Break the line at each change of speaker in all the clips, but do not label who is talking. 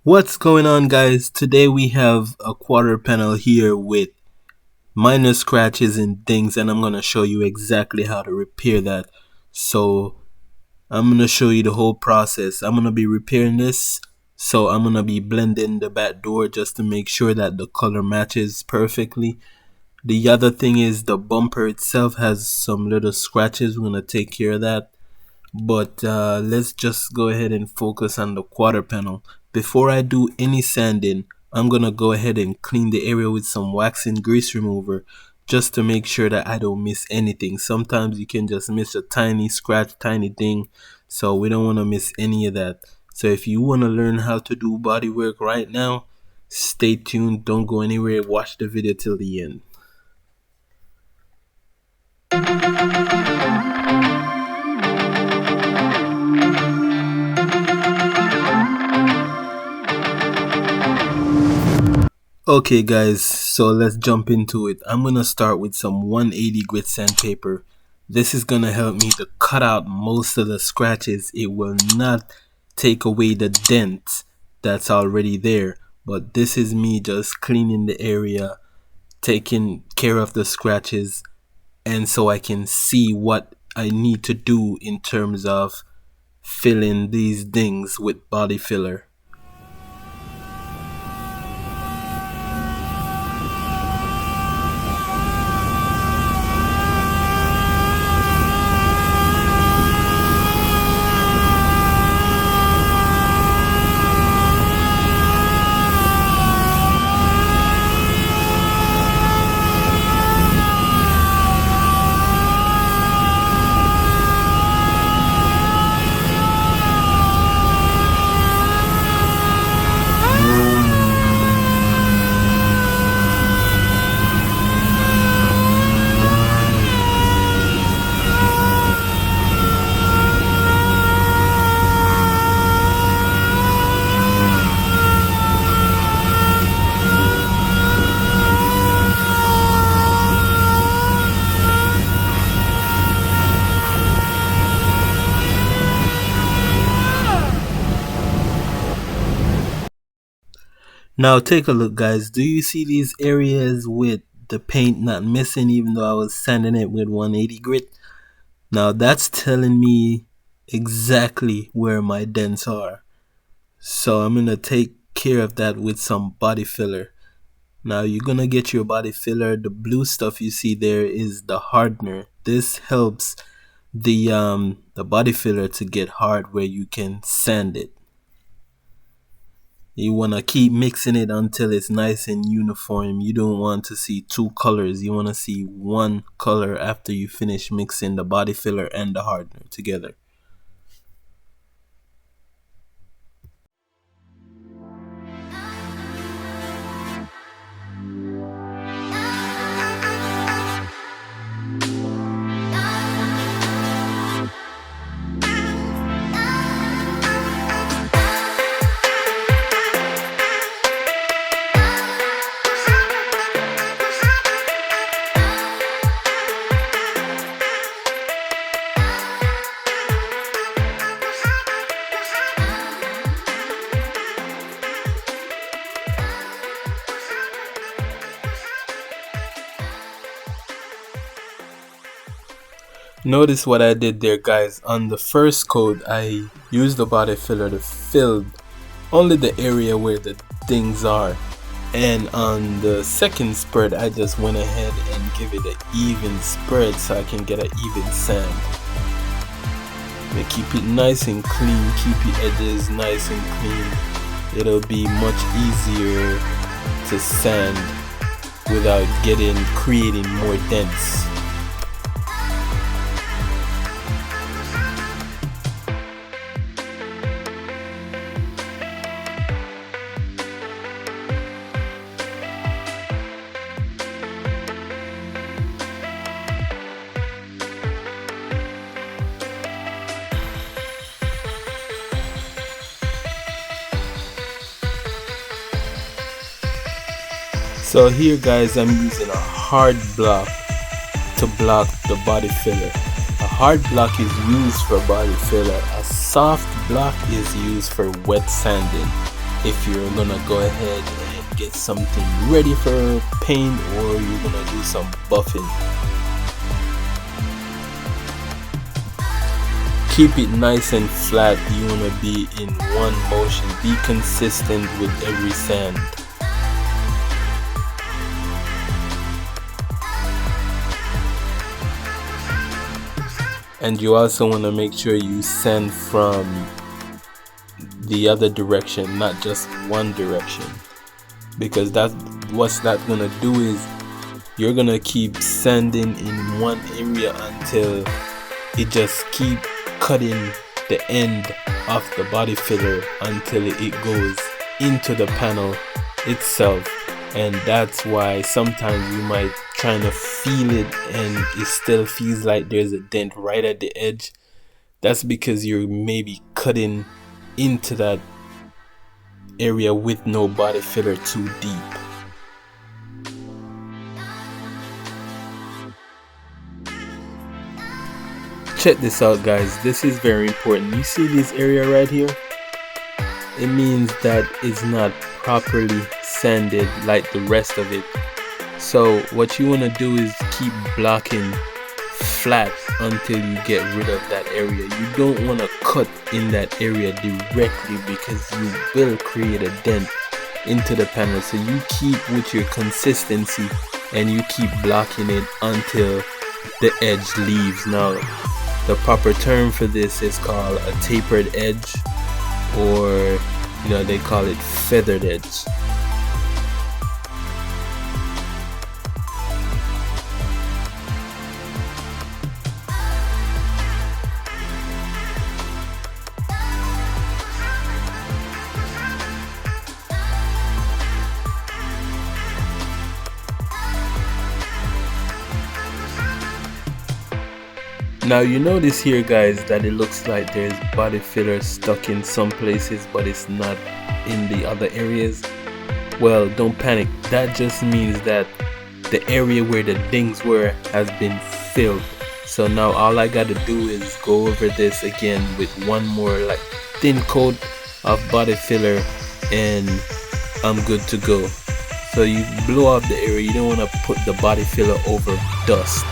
What's going on, guys? Today we have a quarter panel here with minor scratches and things, and I'm going to show you exactly how to repair that. So I'm going to show you the whole process. I'm going to be repairing this, so I'm going to be blending the back door just to make sure that the color matches perfectly. The other thing is the bumper itself has some little scratches. We're going to take care of that. But let's just go ahead and focus on the quarter panel. Before I do any sanding, I'm gonna go ahead and clean the area with some wax and grease remover just to make sure that I don't miss anything. Sometimes you can just miss a tiny scratch, tiny thing, so we don't want to miss any of that. So if you want to learn how to do body work right now, stay tuned, don't go anywhere, watch the video till the end. Okay guys, so let's jump into it. I'm gonna start with some 180 grit sandpaper. This is gonna help me to cut out most of the scratches. It will not take away the dent that's already there, but this is me just cleaning the area, taking care of the scratches, and so I can see what I need to do in terms of filling these things with body filler. Now take a look, guys. Do you see these areas with the paint not missing even though I was sanding it with 180 grit? Now that's telling me exactly where my dents are. So I'm going to take care of that with some body filler. Now you're going to get your body filler. The blue stuff you see there is the hardener. This helps the body filler to get hard where you can sand it. You want to keep mixing it until it's nice and uniform. You don't want to see two colors. You want to see one color after you finish mixing the body filler and the hardener together. Notice what I did there, guys. On the first coat, I used the body filler to fill only the area where the things are, and on the second spread I just went ahead and give it an even spread so I can get an even sand. But keep it nice and clean, keep your edges nice and clean. It'll be much easier to sand without creating more dents. So here, guys, I'm using a hard block to block the body filler. A hard block is used for body filler. A soft block is used for wet sanding. if you're gonna go ahead and get something ready for paint, or you're gonna do some buffing. Keep it nice and flat. You want to be in one motion. Be consistent with every sand. And you also want to make sure you sand from the other direction, not just one direction, because what's that gonna do is you're gonna keep sanding in one area until it just keep cutting the end of the body filler until it goes into the panel itself. And that's why sometimes you might try to feel it and it still feels like there's a dent right at the edge. That's because you're maybe cutting into that area with no body filler too deep. Check this out, guys. This is very important. You see this area right here? It means that it's not properly sanded like the rest of it. So what you want to do is keep blocking flat until you get rid of that area. You don't want to cut in that area directly because you will create a dent into the panel. So you keep with your consistency and you keep blocking it until the edge leaves. Now the proper term for this is called a tapered edge, or they call it feathered edge. Now you notice here, guys, that it looks like there's body filler stuck in some places, but it's not in the other areas. Well, don't panic. That just means that the area where the dings were has been filled. So now all I gotta do is go over this again with one more like thin coat of body filler and I'm good to go. So you blow out the area. You don't want to put the body filler over dust.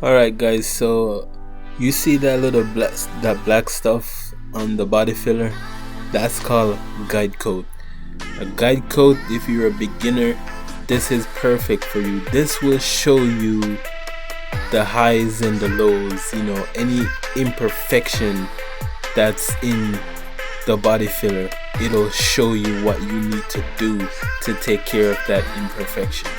Alright guys, so you see that little black stuff on the body filler? That's called guide coat. A guide coat, if you're a beginner, this is perfect for you. This will show you the highs and the lows, any imperfection that's in the body filler. It'll show you what you need to do to take care of that imperfection.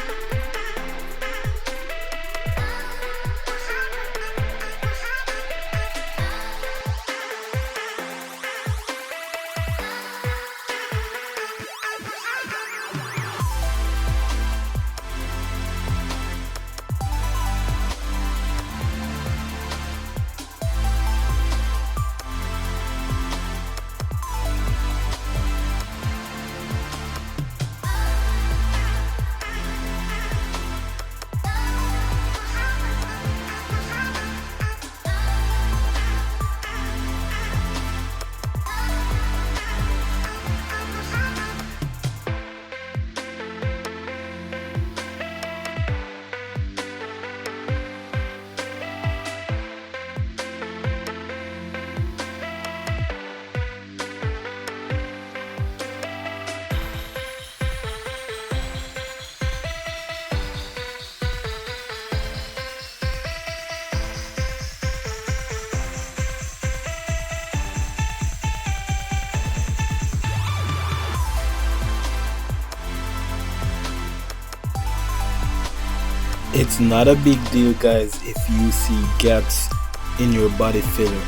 It's not a big deal, guys, if you see gaps in your body filler.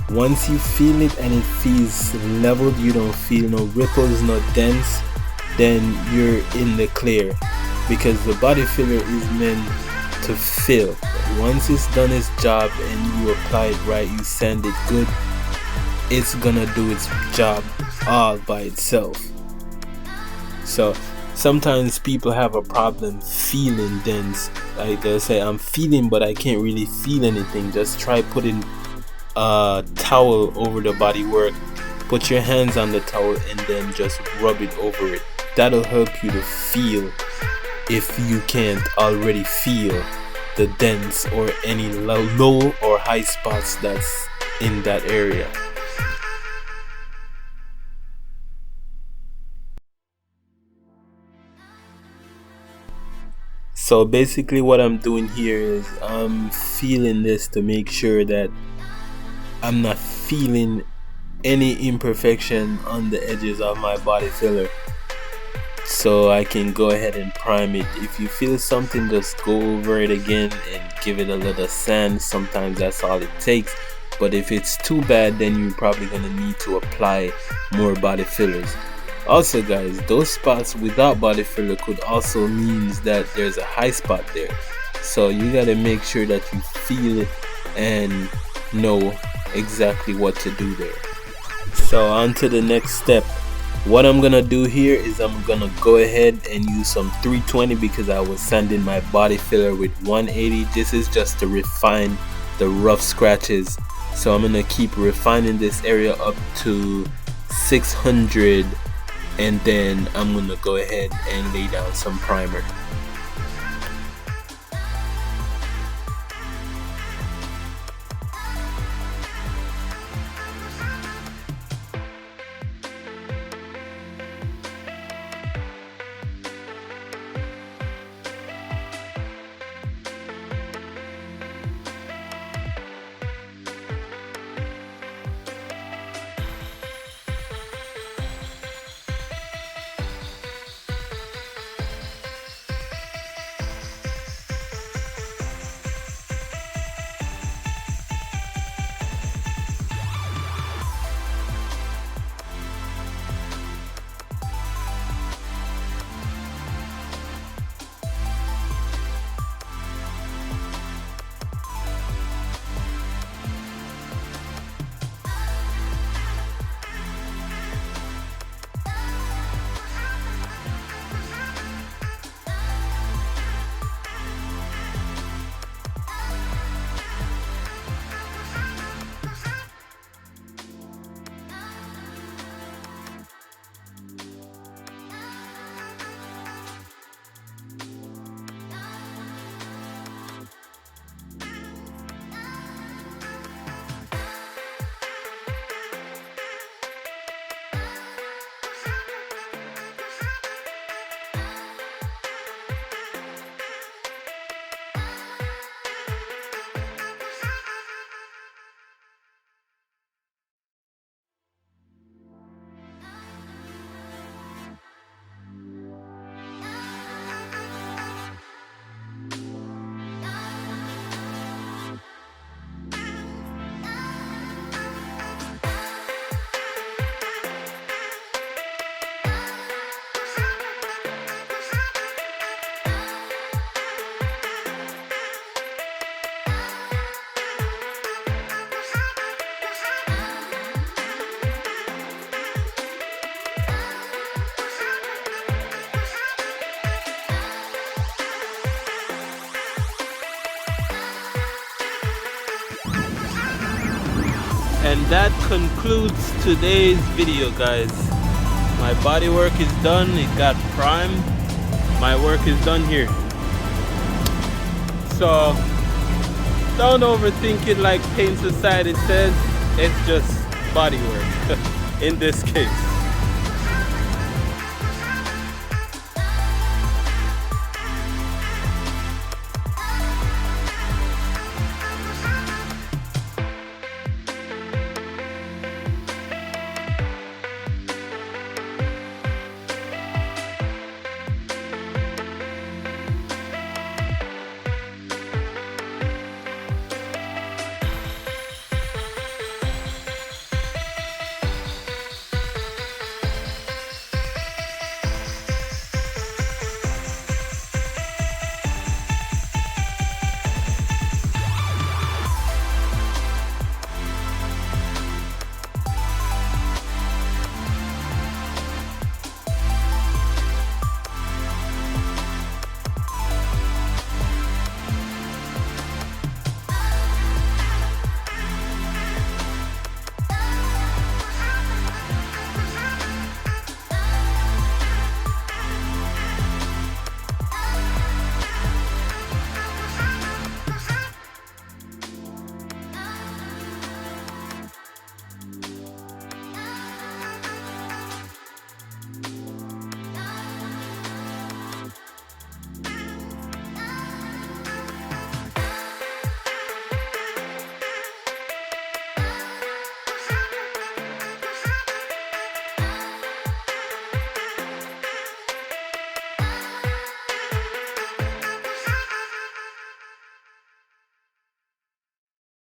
Once you feel it and it feels leveled, you don't feel no ripples, no dents, then you're in the clear, because the body filler is meant to fill. Once it's done its job and you apply it right, you sand it good, it's gonna do its job all by itself. So sometimes people have a problem feeling dents. Like they'll say, I'm feeling, but I can't really feel anything. Just try putting a towel over the Bodywork. Put your hands on the towel and then just rub it over it. That'll help you to feel, if you can't already feel, the dents or any low or high spots that's in that area. So basically what I'm doing here is I'm feeling this to make sure that I'm not feeling any imperfection on the edges of my body filler, so I can go ahead and prime it. If you feel something, just go over it again and give it a little sand. Sometimes that's all it takes, but if it's too bad, then you're probably gonna need to apply more body fillers. Also guys, those spots without body filler could also means that there's a high spot there, so you gotta make sure that you feel it and know exactly what to do there. So on to the next step. What I'm gonna do here is I'm gonna go ahead and use some 320 because I was sanding my body filler with 180. This is just to refine the rough scratches, so I'm gonna keep refining this area up to 600, and then I'm gonna go ahead and lay down some primer. And that concludes today's video, guys. My body work is done, it got primed. My work is done here. So don't overthink it like Paint Society says, it's just body work in this case.